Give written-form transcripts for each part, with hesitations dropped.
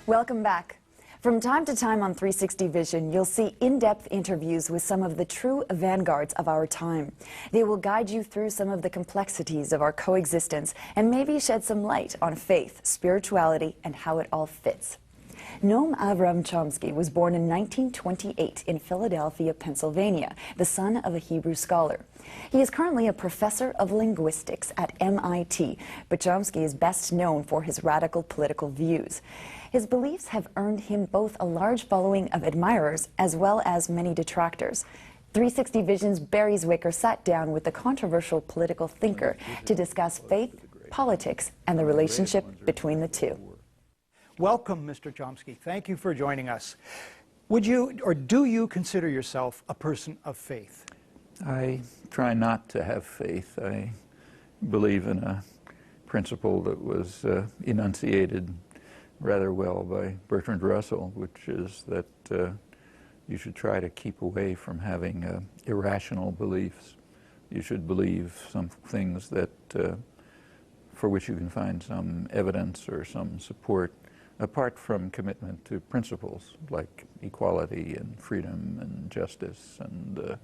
Welcome back. From time to time on 360 Vision, you'll see in-depth interviews with some of the true vanguards of our time. They will guide you through some of the complexities of our coexistence and maybe shed some light on faith, spirituality, and how it all fits. Noam Chomsky was born in 1928 in Philadelphia, Pennsylvania, the son of a Hebrew scholar. He is currently a professor of linguistics at MIT, but Chomsky is best known for his radical political views. His beliefs have earned him both a large following of admirers as well as many detractors. 360 Vision's Barry Zwicker sat down with the controversial political thinker to discuss faith, politics, and the relationship between the two. Welcome, Mr. Chomsky. Thank you for joining us. Would you, or do you consider yourself a person of faith? I try not to have faith. I believe in a principle that was enunciated rather well by Bertrand Russell, which is that you should try to keep away from having irrational beliefs. You should believe some things that for which you can find some evidence or some support, apart from commitment to principles like equality and freedom and justice and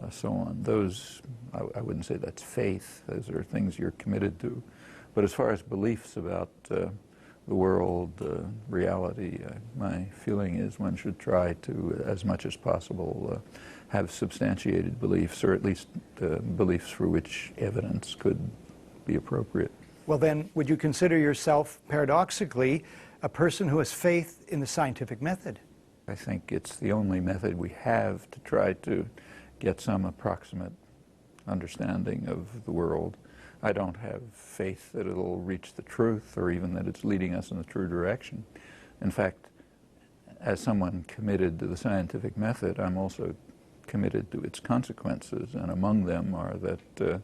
so on. Those, I wouldn't say that's faith. Those are things you're committed to. But as far as beliefs about the world, reality, my feeling is one should try to, as much as possible, have substantiated beliefs, or at least beliefs for which evidence could be appropriate. Well then, would you consider yourself, paradoxically, a person who has faith in the scientific method? I think it's the only method we have to try to get some approximate understanding of the world. I don't have faith that it'll reach the truth or even that it's leading us in the true direction. In fact, as someone committed to the scientific method, I'm also committed to its consequences, and among them are that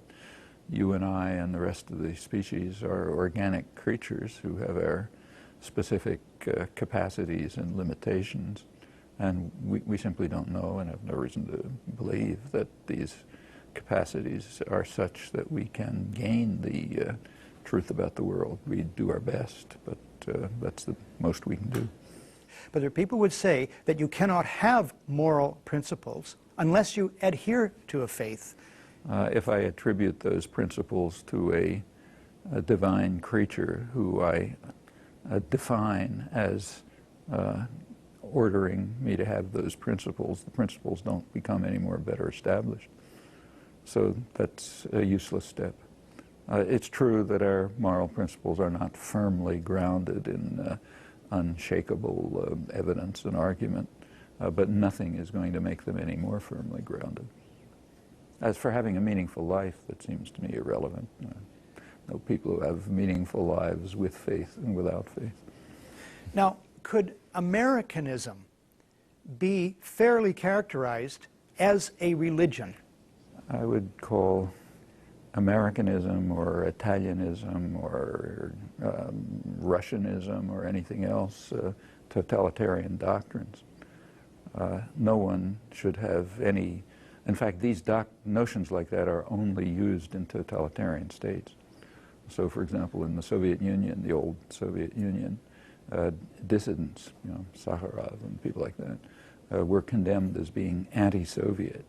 you and I and the rest of the species are organic creatures who have our specific capacities and limitations, and we simply don't know and have no reason to believe that these capacities are such that we can gain the truth about the world. We do our best, but that's the most we can do. But there are people who would say that you cannot have moral principles unless you adhere to a faith. If I attribute those principles to a divine creature who I define as ordering me to have those principles, the principles don't become any more better established. So that's a useless step. It's true that our moral principles are not firmly grounded in unshakable evidence and argument, but nothing is going to make them any more firmly grounded. As for having a meaningful life, that seems to me irrelevant. No people who have meaningful lives with faith and without faith. Now, could Americanism be fairly characterized as a religion? I would call Americanism or Italianism or Russianism or anything else totalitarian doctrines. No one should have any, in fact, these notions like that are only used in totalitarian states. So, for example, in the Soviet Union, the old Soviet Union, dissidents, Sakharov and people like that, were condemned as being anti-Soviet.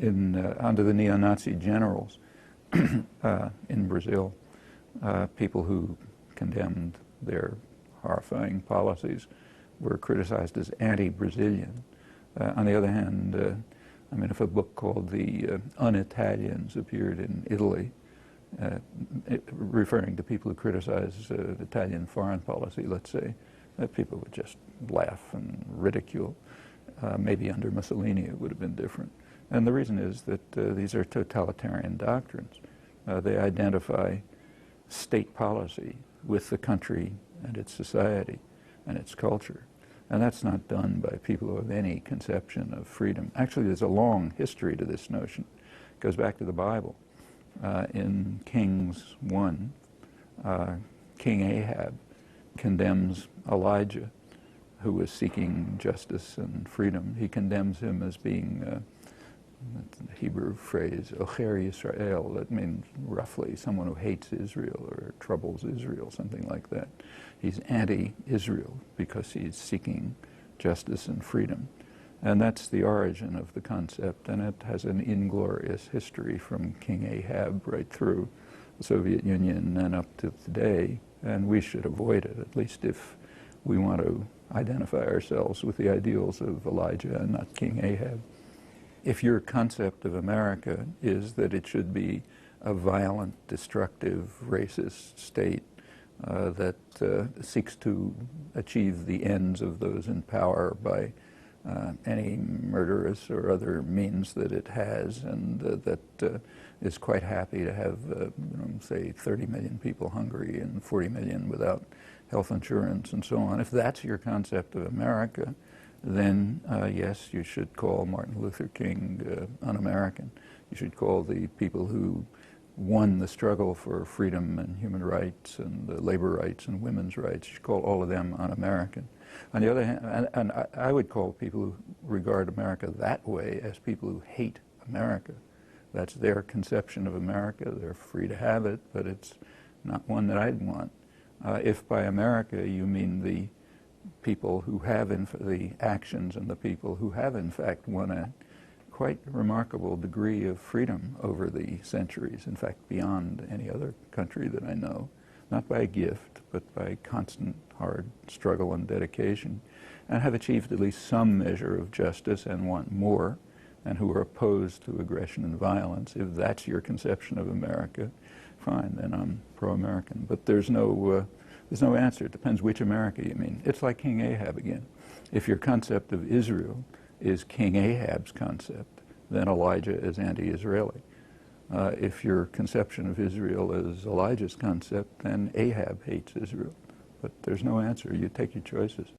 Under the neo-Nazi generals in Brazil, people who condemned their horrifying policies were criticized as anti-Brazilian. On the other hand, if a book called The Un-Italians appeared in Italy, referring to people who criticize Italian foreign policy, let's say, people would just laugh and ridicule. Maybe under Mussolini it would have been different. And the reason is that these are totalitarian doctrines. They identify state policy with the country and its society and its culture. And that's not done by people who have any conception of freedom. Actually, there's a long history to this notion. It goes back to the Bible. In Kings 1, King Ahab condemns Elijah, who was seeking justice and freedom. He condemns him as being That's the Hebrew phrase, Ocher Yisrael, that means roughly someone who hates Israel or troubles Israel, something like that. He's anti-Israel because he's seeking justice and freedom. And that's the origin of the concept, and it has an inglorious history from King Ahab right through the Soviet Union and up to today, and we should avoid it, at least if we want to identify ourselves with the ideals of Elijah and not King Ahab. If your concept of America is that it should be a violent, destructive, racist state that seeks to achieve the ends of those in power by any murderous or other means that it has, and that is quite happy to have, say, 30 million people hungry and 40 million without health insurance and so on. If that's your concept of America, then yes, you should call Martin Luther King un-American. You should call the people who won the struggle for freedom and human rights and labor rights and women's rights, you should call all of them un-American. On the other hand, and I would call people who regard America that way as people who hate America. That's their conception of America. They're free to have it, but it's not one that I'd want. If by America you mean the people who have the actions and the people who have in fact won a quite remarkable degree of freedom over the centuries, in fact beyond any other country that I know, not by a gift, but by constant hard struggle and dedication, and have achieved at least some measure of justice and want more, and who are opposed to aggression and violence. If that's your conception of America, fine, then I'm pro-American. But there's no answer. It depends which America you mean. It's like King Ahab again. If your concept of Israel is King Ahab's concept, then Elijah is anti-Israeli. If your conception of Israel is Elijah's concept, then Ahab hates Israel. But there's no answer. You take your choices.